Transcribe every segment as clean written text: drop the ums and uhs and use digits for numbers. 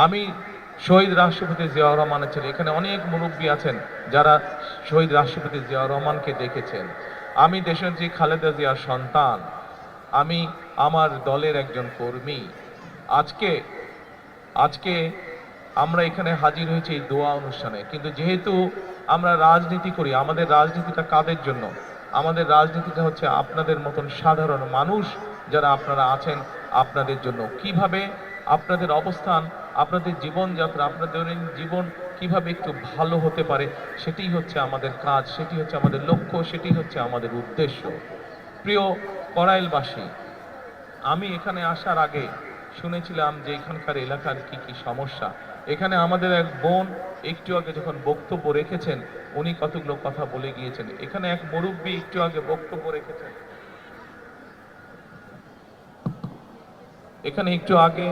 আমি শহীদ রাষ্ট্রপতি জিয়াউর রহমানের ছেলে। এখানে অনেক মুরব্বী আছেন যারা শহীদ রাষ্ট্রপতি জিয়াউর রহমানকে দেখেছেন। আমি দেশনেত্রী খালেদা জিয়ার সন্তান। আমি আমার দলের একজন কর্মী। আজকে আজকে আমরা এখানে হাজির হয়েছি এই দোয়া অনুষ্ঠানে, কিন্তু যেহেতু আমরা রাজনীতি করি, আমাদের রাজনীতিটা কাদের জন্য? আমাদের রাজনীতিটা হচ্ছে আপনাদের মতন সাধারণ মানুষ যারা আপনারা আছেন, আপনাদের জন্য। কিভাবে আপনাদের অবস্থান, আপনাদের জীবনযাত্রা, আপনাদের দৈনন্দিন জীবন কিভাবে একটু ভালো হতে পারে, সেটাই হচ্ছে আমাদের কাজ, সেটি হচ্ছে আমাদের লক্ষ্য, সেটি হচ্ছে আমাদের উদ্দেশ্য। প্রিয় কড়াইলবাসী, আমি এখানে আসার আগে শুনেছিলাম যে এখানকার এলাকার কি কি সমস্যা। এখানে আমাদের এক বোন একটু আগে যখন বক্তব্য রেখেছেন, উনি কতগুলো কথা বলে গিয়েছেন। এখানে এক মুরব্বী একটু আগে বক্তব্য রেখেছেন, এখানে একটু আগে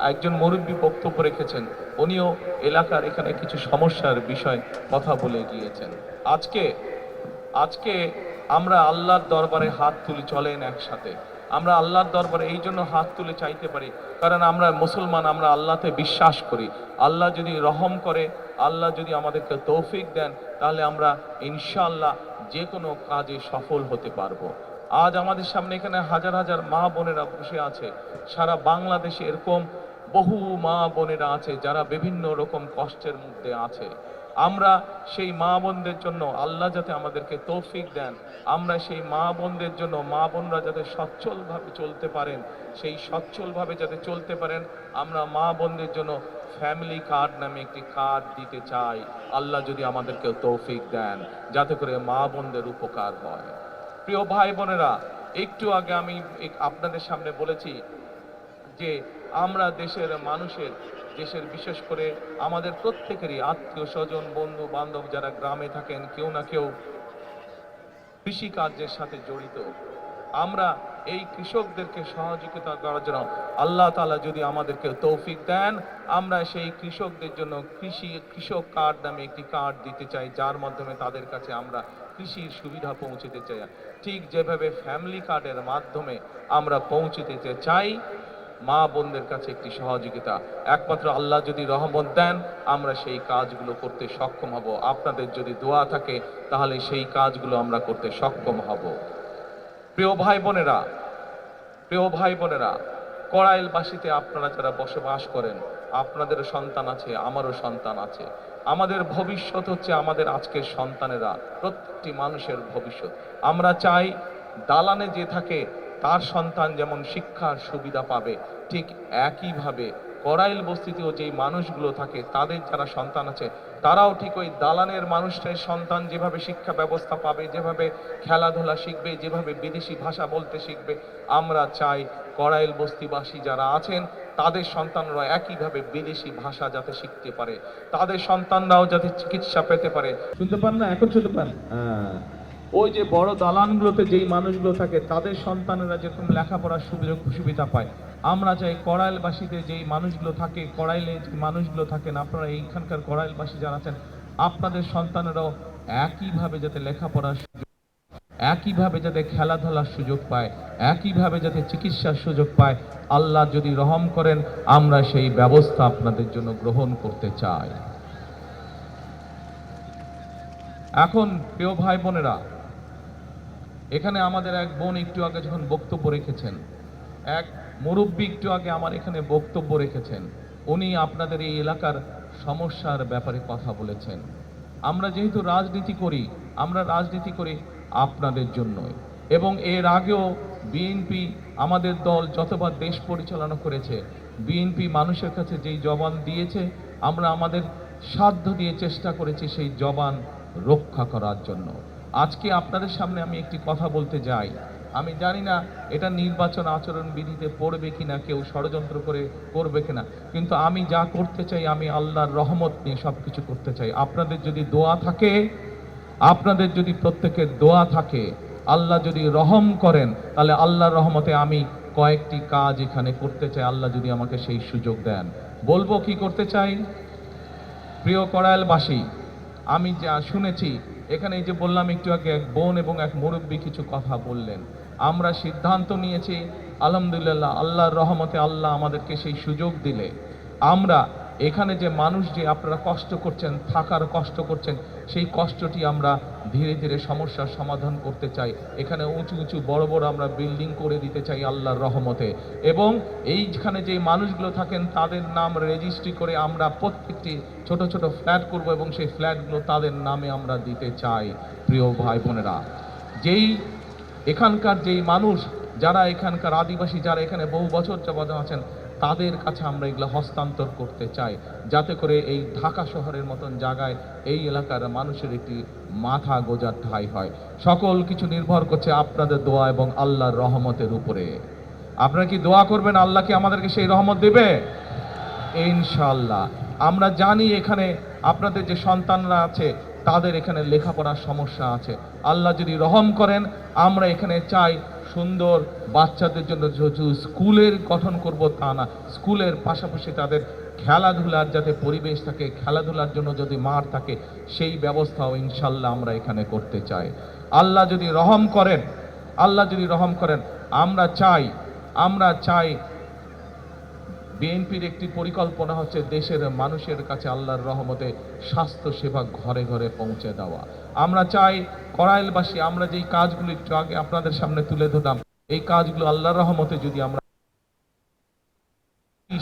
একজন মুরব্বী বক্তব্য রেখেছেন, উনিও এলাকার এখানে কিছু সমস্যার বিষয় কথা বলে গিয়েছেন। আজকে আজকে আমরা আল্লাহর দরবারে হাত তুলি, চলেন একসাথে। আমরা আল্লাহর দরবারে এই জন্য হাত তুলে চাইতে পারি, কারণ আমরা মুসলমান, আমরা আল্লাহতে বিশ্বাস করি। আল্লাহ যদি রহম করে, আল্লাহ যদি আমাদেরকে তৌফিক দেন, তাহলে আমরা ইনশাআল্লাহ যে কোনো কাজে সফল হতে পারবো। আজ আমাদের সামনে এখানে হাজার হাজার মা বোনেরা বসে আছে। সারা বাংলাদেশে এরকম বহু মা বোনেরা আছে যারা বিভিন্ন রকম কষ্টের মধ্যে আছে। আমরা সেই মা বোনদের জন্য আল্লাহ যাতে আমাদেরকে তৌফিক দেন, আমরা সেই মা বোনদের জন্য, মা বোনরা যাতে সচ্ছলভাবে চলতে পারেন, সেই সচ্ছলভাবে যাতে চলতে পারেন, আমরা মা বোনদের জন্য ফ্যামিলি কার্ড নামে একটি কার্ড দিতে চাই। আল্লাহ যদি আমাদেরকে তৌফিক দেন, যাতে করে মা বোনদের উপকার হয়। প্রিয় ভাই বোনেরা, একটু আগে আমি আপনাদের সামনে বলেছি যে আমরা দেশের মানুষের, দেশের বিশেষ করে আমাদের প্রত্যেকেরই আত্মীয় স্বজন, বন্ধু বান্ধব যারা গ্রামে থাকেন, কেউ না কেউ কৃষি কার্যের সাথে জড়িত। আমরা এই কৃষকদেরকে সহযোগিতা করার জন্য আল্লাহ তাআলা যদি আমাদেরকে তৌফিক দেন, আমরা সেই কৃষকদের জন্য কৃষক কার্ড নামে একটি কার্ড দিতে চাই, যার মাধ্যমে তাদের কাছে আমরা কৃষির সুবিধা পৌঁছতে চাই। ঠিক যেভাবে ফ্যামিলি কার্ডের মাধ্যমে আমরা পৌঁছতে চাই মা বোনদের কাছে একটি সহযোগিতা, একমাত্র আল্লাহ যদি রহমত দেন, আমরা সেই কাজগুলো করতে সক্ষম হব। আপনাদের যদি দোয়া থাকে, তাহলে সেই কাজগুলো আমরা করতে সক্ষম হব। প্রিয় ভাই বোনেরা, প্রিয় ভাই বোনেরা, কড়াইলবাসীতে আপনারা যারা বসবাস করেন, আপনাদেরও সন্তান আছে, আমারও সন্তান আছে। আমাদের ভবিষ্যৎ হচ্ছে আমাদের আজকের সন্তানেরা, প্রত্যেকটি মানুষের ভবিষ্যৎ। আমরা চাই দালানে যে থাকে তার সন্তান যেমন শিক্ষার সুবিধা পাবে, ঠিক একইভাবে কড়াইল বস্তিতেও যেই মানুষগুলো থাকে তাদের যারা সন্তান আছে, তারাও ঠিক ওই দালানের মানুষটার সন্তান যেভাবে শিক্ষা ব্যবস্থা পাবে, যেভাবে খেলাধুলা শিখবে, যেভাবে বিদেশি ভাষা বলতে শিখবে, আমরা চাই কড়াইল বস্তিবাসী যারা আছেন তাদের সন্তানরা একইভাবে বিদেশি ভাষা যাতে শিখতে পারে, তাদের সন্তানরাও যাতে চিকিৎসা পেতে পারে। শুনতে পান না? এখন শুনতে পান? ওই যে বড় দালানগুলোতে যেই মানুষগুলো থাকে তাদের সন্তানেরা যেরকম লেখাপড়ার সুযোগ সুবিধা পায়, আমরা চাই কড়াইলবাসীতে যেই মানুষগুলো থাকে, কড়াইলে যে মানুষগুলো থাকেন, আপনারা এইখানকার কড়াইলবাসী যারা আছেন, আপনাদের সন্তানেরাও একইভাবে যাতে লেখাপড়ার সুযোগ, একইভাবে যাতে খেলাধুলার সুযোগ পায়, একইভাবে যাতে চিকিৎসার সুযোগ পায়, আল্লাহ যদি রহম করেন, আমরা সেই ব্যবস্থা আপনাদের জন্য গ্রহণ করতে চাই। এখন প্রিয় ভাই বোনেরা, এখানে আমাদের এক বোন একটু আগে যখন বক্তব্য রেখেছেন, এক মুরব্বী একটু আগে আমার এখানে বক্তব্য রেখেছেন, উনি আপনাদের এই এলাকার সমস্যার ব্যাপারে কথা বলেছেন। আমরা যেহেতু রাজনীতি করি, আমরা রাজনীতি করি আপনাদের জন্যই, এবং এর আগেও বিএনপি, আমাদের দল যতবার দেশ পরিচালনা করেছে, বিএনপি মানুষের কাছে যেই জবান দিয়েছে, আমরা আমাদের সাধ্য দিয়ে চেষ্টা করেছি সেই জবান রক্ষা করার জন্য। আজকে আপনাদের সামনে আমি একটি কথা বলতে যাই, আমি জানি না এটা নির্বাচন আচরণ বিধিতে পড়বে কিনা, কেউ ষড়যন্ত্র করে করবে কিনা, কিন্তু আমি যা করতে চাই, আমি আল্লাহর রহমত নিয়ে সবকিছু করতে চাই। আপনাদের যদি দোয়া থাকে, আপনাদের যদি প্রত্যেকের দোয়া থাকে, আল্লাহ যদি রহম করেন, তাহলে আল্লাহর রহমতে আমি কয়েকটি কাজ এখানে করতে চাই, আল্লাহ যদি আমাকে সেই সুযোগ দেন। বলবো কি করতে চাই? প্রিয় কড়াইলবাসী, আমি যা শুনেছি এখানে, এই যে বললাম একটু আগে, এক বোন এবং এক মুরব্বী কিছু কথা বললেন, আমরা সিদ্ধান্ত নিয়েছি আলহামদুলিল্লাহ, আল্লাহর রহমতে আল্লাহ আমাদেরকে সেই সুযোগ দিলে আমরা এখানে যে মানুষ যে আপনারা কষ্ট করছেন, থাকার কষ্ট করছেন, সেই কষ্টটি আমরা ধীরে ধীরে সমস্যার সমাধান করতে চাই। এখানে উঁচু উঁচু বড় বড় আমরা বিল্ডিং করে দিতে চাই আল্লাহর রহমতে, এবং এইখানে যে মানুষগুলো থাকেন তাদের নাম রেজিস্ট্রি করে আমরা প্রত্যেকটি ছোট ছোট ফ্ল্যাট করব, এবং সেই ফ্ল্যাটগুলো তাদের নামে আমরা দিতে চাই। প্রিয় ভাই বোনেরা, যেই এখানকার যেই মানুষ যারা এখানকার আদিবাসী, যারা এখানে বহু বছর যাবত আছেন, তাদের কাছে আমরা এগুলো হস্তান্তর করতে চাই, যাতে করে এই ঢাকা শহরের মতন জায়গায় এই এলাকার মানুষের একটি মাথা গোজার ঠাঁই হয়। সকল কিছু নির্ভর করছে আপনাদের দোয়া এবং আল্লাহর রহমতের উপরে। আপনারা কি দোয়া করবেন? আল্লাহ কি আমাদেরকে সেই রহমত দেবে? ইনশাআল্লাহ। আমরা জানি এখানে আপনাদের যে সন্তানরা আছে তাদের এখানে লেখাপড়ার সমস্যা আছে। আল্লাহ যদি রহম করেন, আমরা এখানে চাই সুন্দর বাচ্চাদের জন্য শুধু স্কুলের গঠন করব তা না, স্কুলের পাশাপাশি তাদের খেলাধুলার যাতে পরিবেশ থাকে, খেলাধুলার জন্য যদি মাঠ থাকে, সেই ব্যবস্থাও ইনশাল্লাহ আমরা এখানে করতে চাই। আল্লাহ যদি রহম করেন, আল্লাহ যদি রহম করেন, আমরা চাই বিএনপির একটি পরিকল্পনা হচ্ছে দেশের মানুষের কাছে আল্লাহর রহমতে স্বাস্থ্য সেবা ঘরে ঘরে পৌঁছে দেওয়া। আমরা চাই কড়াইলবাসী, আমরা যেই কাজগুলো একটু আগে আপনাদের সামনে তুলে ধরলাম, এই কাজগুলো আল্লাহর রহমতে যদি আমরা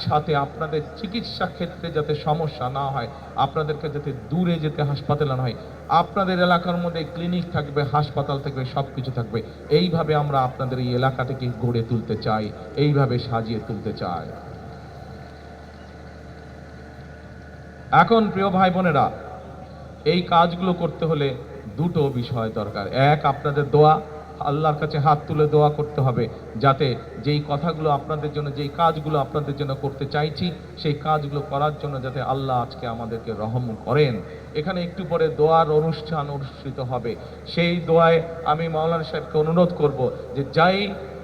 সাথে আপনাদের চিকিৎসা ক্ষেত্রে যাতে সমস্যা না হয়, আপনাদেরকে যাতে দূরে যেতে হাসপাতালে না হয়, আপনাদের এলাকার মধ্যে ক্লিনিক থাকবে, হাসপাতাল থাকবে, সবকিছু থাকবে। এইভাবে আমরা আপনাদের এই এলাকাটাকে গড়ে তুলতে চাই, এইভাবে সাজিয়ে তুলতে চাই। এখন প্রিয় ভাই বোনেরা, এই কাজগুলো করতে হলে দুটো বিষয় দরকার। এক, আপনাদের দোয়া, আল্লাহর কাছে হাত তুলে দোয়া করতে হবে, যাতে যেই কথাগুলো আপনাদের জন্য, যেই কাজগুলো আপনাদের জন্য করতে চাইছি, সেই কাজগুলো করার জন্য যাতে আল্লাহ আজকে আমাদেরকে রহম করেন। এখানে একটু পরে দোয়ার অনুষ্ঠান অনুষ্ঠিত হবে। সেই দোয়ায় আমি মাওলানা সাহেবকে অনুরোধ করব যে যেই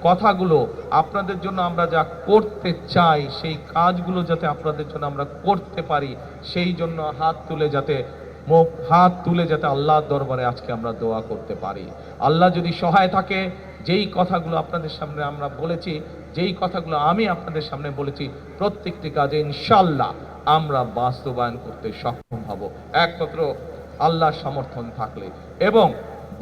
কথাগুলো আপনাদের জন্য আমরা যা করতে চাই, সেই কাজগুলো যাতে আপনাদের জন্য আমরা করতে পারি, সেই জন্য হাত তুলে যাতে আল্লাহর দরবারে আজকে আমরা দোয়া করতে পারি। আল্লাহ যদি সহায় থাকে, যেই কথাগুলো আপনাদের সামনে আমরা বলেছি, যেই কথাগুলো আমি আপনাদের সামনে বলেছি, প্রত্যেকটি কাজে ইনশাআল্লাহ আমরা বাস্তবায়ন করতে সক্ষম হব, একমাত্র আল্লাহর সমর্থন থাকলে। এবং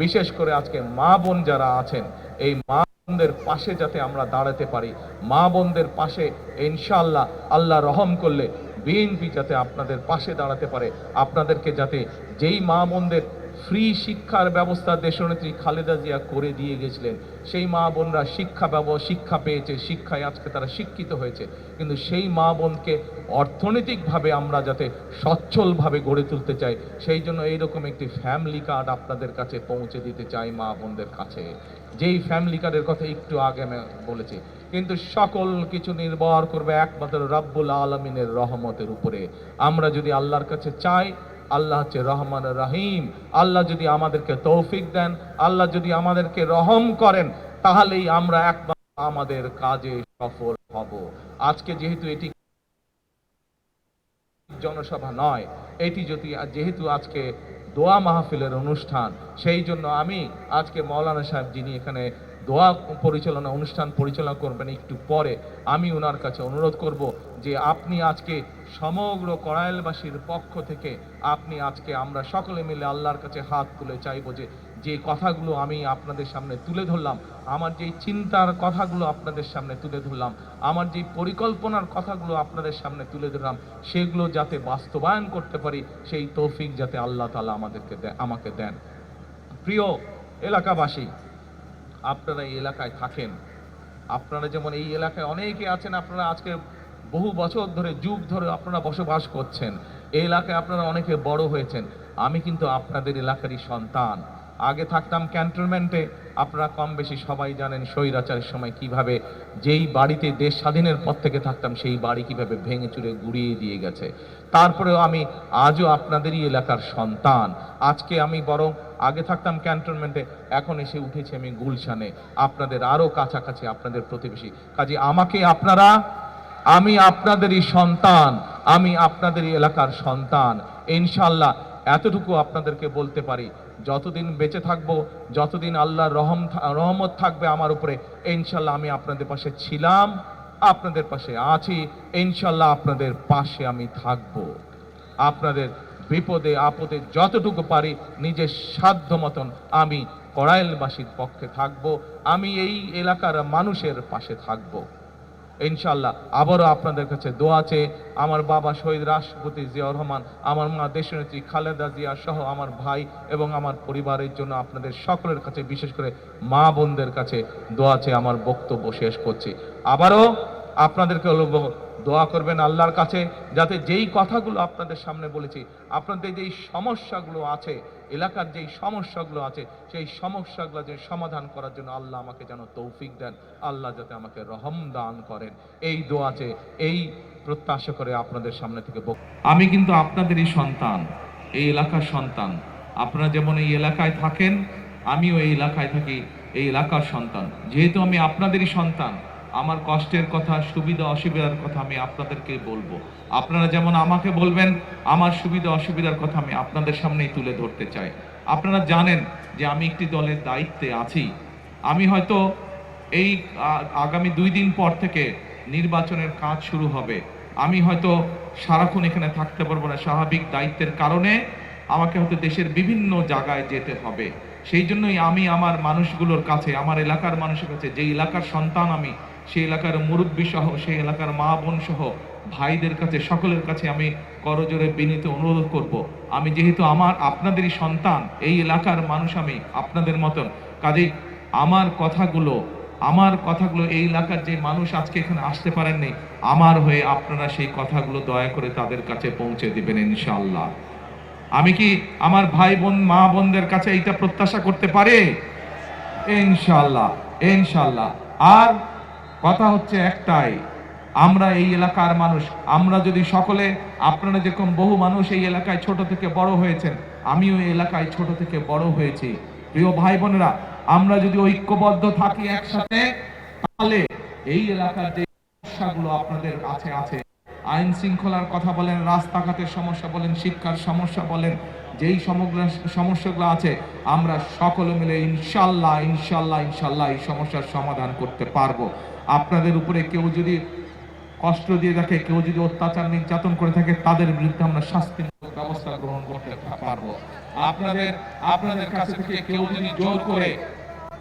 বিশেষ করে আজকে মা বোন যারা আছেন, এই মা বোনদের পাশে যাতে আমরা দাঁড়াতে পারি, মা বোনদের পাশে ইনশাআল্লাহ আল্লাহ রহম করলে বিএনপি যাতে আপনাদের পাশে দাঁড়াতে পারে, আপনাদেরকে যাতে যেই মা বোনদের ফ্রি শিক্ষার ব্যবস্থা দেশনেত্রী খালেদা জিয়া করে দিয়ে গেছিলেন, সেই মা বোনরা শিক্ষা পেয়েছে, শিক্ষায় আজকে তারা শিক্ষিত হয়েছে, কিন্তু সেই মা বোনকে অর্থনৈতিকভাবে আমরা যাতে সচ্ছলভাবে গড়ে তুলতে চাই, সেই জন্য এইরকম একটি ফ্যামিলি কার্ড আপনাদের কাছে পৌঁছে দিতে চাই মা বোনদের কাছে, যেই ফ্যামিলি কার্ডের কথা একটু আগে আমি বলেছি। কিন্তু সকল কিছু নির্ভর করবে একমাত্র রব্বুল আলামিনের রহমতের উপরে। আমরা যদি আল্লাহর কাছে চাই, আল্লাহ হচ্ছে রহমান রহিম, আল্লাহ যদি আমাদেরকে তৌফিক দেন, আল্লাহ যদি আমাদেরকে রহম করেন, তাহলেই আমরা একমাত্র আমাদের কাজে সফল হব। আজকে যেহেতু এটি জনসভা নয়, এটি যেহেতু আজকে দোয়া মাহফিলের অনুষ্ঠান, সেই জন্য আমি আজকে মাওলানা সাহেব যিনি এখানে দোয়া অনুষ্ঠান পরিচালনা করবেন একটু পরে, আমি ওনার কাছে অনুরোধ করব যে আপনি আজকে সমগ্র কড়াইলবাসীর পক্ষ থেকে আপনি আজকে আমরা সকলে মিলে আল্লাহর কাছে হাত তুলে চাইবো যে কথাগুলো আমি আপনাদের সামনে তুলে ধরলাম, আমার যেই চিন্তার কথাগুলো আপনাদের সামনে তুলে ধরলাম, আমার যেই পরিকল্পনার কথাগুলো আপনাদের সামনে তুলে ধরলাম, সেগুলো যাতে বাস্তবায়ন করতে পারি, সেই তৌফিক যাতে আল্লাহ তাআলা আমাকে দেন। প্রিয় এলাকাবাসী, আপনারা এই এলাকায় থাকেন, আপনারা যেমন এই এলাকায় অনেকে আছেন, আপনারা আজকে বহু বছর ধরে, যুগ ধরে আপনারা বসবাস করছেন, এই এলাকায় আপনারা অনেকে বড় হয়েছেন। আমি কিন্তু আপনাদের এলাকারই সন্তান। আগে থাকতাম ক্যান্টনমেন্টে, আপনারা কম বেশি সবাই জানেন স্বৈরাচারের সময় কিভাবে যেই বাড়িতে দেশ স্বাধীনের পর থেকে থাকতাম, সেই বাড়ি কিভাবে ভেঙে চুরে গুড়িয়ে দিয়ে গেছে। তারপরেও আমি আজও আপনাদেরই এলাকার সন্তান। আজকে আমি বরং আগে থাকতাম ক্যান্টনমেন্টে, এখন এসে উঠেছি আমি গুলশানে, আপনাদের আরো কাছাকাছি, আপনাদের প্রতিবেশী। কাজে আমি আপনাদেরই সন্তান, আমি আপনাদেরই এলাকার সন্তান। ইনশাআল্লাহ এতটুকু আপনাদেরকে বলতে পারি, যতদিন বেঁচে থাকবো, যতদিন আল্লাহর রহমত থাকবে আমার উপরে, ইনশাআল্লাহ আমি আপনাদের পাশে ছিলাম, আপনাদের পাশে আছি, ইনশাল্লাহ আপনাদের পাশে আমি থাকব। আপনাদের বিপদে আপদে যতটুকু পারি নিজের সাধ্য মতন আমি কড়াইলবাসীর পক্ষে থাকব, আমি এই এলাকার মানুষের পাশে থাকব ইনশাল্লাহ। আবারও আপনাদের কাছে দোয়া চেয়ে আমার বাবা শহীদ রাষ্ট্রপতি জিয়াউর রহমান, আমার মা দেশনেত্রী খালেদা জিয়া সহ আমার ভাই এবং আমার পরিবারের জন্য আপনাদের সকলের কাছে, বিশেষ করে মা বোনদের কাছে দোয়া চেয়ে আমার বক্তব্য শেষ করছি। আবারও আপনাদেরকে বলবো, দোয়া করবেন আল্লাহর কাছে যাতে যেই কথাগুলো আপনাদের সামনে বলেছি, আপনাদের যেই সমস্যাগুলো আছে, এলাকার যেই সমস্যাগুলো আছে, সেই সমস্যাগুলো যে সমাধান করার জন্য আল্লাহ আমাকে যেন তৌফিক দেন, আল্লাহ যাতে আমাকে রহম দান করেন, এই দোয়াতে এই প্রত্যাশা করে আপনাদের সামনে থেকে আমি কিন্তু আপনাদেরই সন্তান, এই এলাকার সন্তান। আপনারা যেমন এই এলাকায় থাকেন, আমিও এই এলাকায় থাকি, এই এলাকার সন্তান। যেহেতু আমি আপনাদেরই সন্তান, আমার কষ্টের কথা, সুবিধা অসুবিধার কথা আমি আপনাদেরকে বলবো। আপনারা যেমন আমাকে বলবেন, আমার সুবিধা অসুবিধার কথা আমি আপনাদের সামনেই তুলে ধরতে চাই। আপনারা জানেন যে আমি একটি দলের দায়িত্বে আছি। আমি হয়তো এই আগামী 2 দিন পর থেকে নির্বাচনের কাজ শুরু হবে। আমি হয়তো সারাক্ষণ এখানে থাকতে পারবো না, স্বাভাবিক দায়িত্বের কারণে আমাকে হয়তো দেশের বিভিন্ন জায়গায় যেতে হবে। সেই জন্যই আমি আমার মানুষগুলোর কাছে, আমার এলাকার মানুষের কাছে, যে এলাকার সন্তান আমি, সেই এলাকার মুরব্বী সহ, সেই এলাকার মা বোন সহ ভাইদের কাছে, সকলের কাছে আমি করজোরে বিনীত অনুরোধ করব, আমি যেহেতু আপনাদেরই সন্তান, এই এলাকার মানুষ আমি আপনাদের মতন, কাজেই আমার কথাগুলো এই এলাকার যে মানুষ আজকে এখানে আসতে পারেননি, আমার হয়ে আপনারা সেই কথাগুলো দয়া করে তাদের কাছে পৌঁছে দিবেন ইনশাআল্লাহ। আমি কি আমার ভাই বোন মা বোনদের কাছে এইটা প্রত্যাশা করতে পারি? ইনশাআল্লাহ, ইনশাআল্লাহ। আর কথা হচ্ছে একটাই, আমরা এই এলাকার মানুষ, আমরা যদি সকলে, আপনারা যেরকম বহু মানুষ এই এলাকায় ছোট থেকে বড় হয়েছেন, আমিও এই এলাকায় ছোট থেকে বড় হয়েছি। প্রিয় ভাই বোনেরা, আমরা যদি ঐক্যবদ্ধ থাকি একসাথে, তাহলে এই এলাকার যে সমস্যাগুলো আপনাদের আছে, আইন শৃঙ্খলার কথা বলেন, রাস্তাঘাটের সমস্যা বলেন, শিক্ষার সমস্যা বলেন, যেই সমগ্র সমস্যাগুলো আছে, আমরা সকলে মিলে ইনশাল্লাহ এই সমস্যার সমাধান করতে পারবো। আপনাদের উপরে কেউ যদি কষ্ট দিয়ে থাকে, কেউ যদি অত্যাচার নির্যাতন করে থাকে, তাদের বিরুদ্ধে আমরা শাস্তিমূলক ব্যবস্থা গ্রহণ করতে পারবো। আপনাদের কাছে থেকে কেউ যদি জোর করে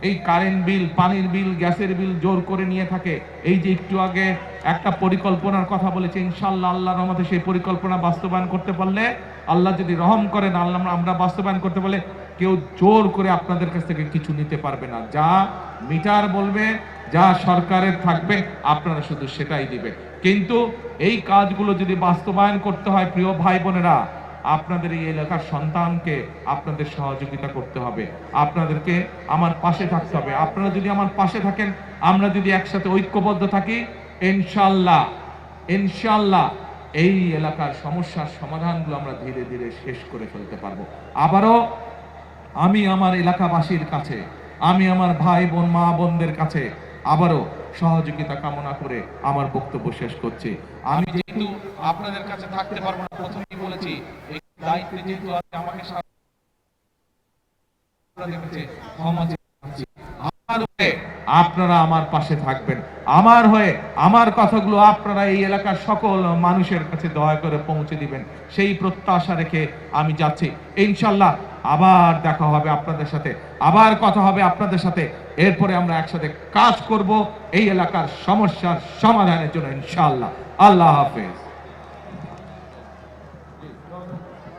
এই কারেন্ট বিল, পানির বিল, গ্যাসের বিল জোর করে নিয়ে থাকে, এই যে একটু আগে একটা পরিকল্পনার কথা বলেছে, ইনশাআল্লাহ আল্লাহর রহমতে সেই পরিকল্পনা বাস্তবায়ন করতে পারলে, আল্লাহ যদি রহম করেন, আল্লাহ আমরা বাস্তবায়ন করতে পারলে, কেউ জোর করে আপনাদের কাছ থেকে কিছু নিতে পারবে না। যা মিটার বলবে, যা সরকারের থাকবে, আপনারা শুধু সেটাই দিবেন। কিন্তু এই কাজগুলো যদি বাস্তবায়ন করতে হয়, প্রিয় ভাই বোনেরা, আপনাদের এই এলাকার সন্তানকে আপনাদের সহযোগিতা করতে হবে, আপনাদেরকে আমার পাশে থাকতে হবে। আপনারা যদি আমার পাশে থাকেন, আমরা যদি একসাথে ঐক্যবদ্ধ থাকি, ইনশাআল্লাহ এই এলাকার সমস্যার সমাধানগুলো আমরা ধীরে ধীরে শেষ করে ফেলতে পারবো। আবারও আমি আমার এলাকাবাসীর কাছে, আমি আমার ভাই বোন মা বোনদের কাছে আবারও সহযোগিতা কামনা করে আমার বক্তব্য শেষ করছি। আমি যেহেতু আপনাদের কাছে থাকতে পারবো না, প্রথমেই বলেছি, এই দায়িত্ব যেহেতু আছে, আমাকে আপনারা আমার পাশে থাকবেন, আমার হয়ে আমার কথাগুলো আপনারা এই এলাকার সকল মানুষের কাছে দয়া করে পৌঁছে দিবেন, সেই প্রত্যাশা রেখে আমি যাচ্ছি। ইনশাআল্লাহ আবার দেখা হবে আপনাদের সাথে, আবার কথা হবে আপনাদের সাথে, এরপরে আমরা একসাথে কাজ করব এই এলাকার সমস্যার সমাধানের জন্য ইনশাআল্লাহ। আল্লাহ হাফেজ।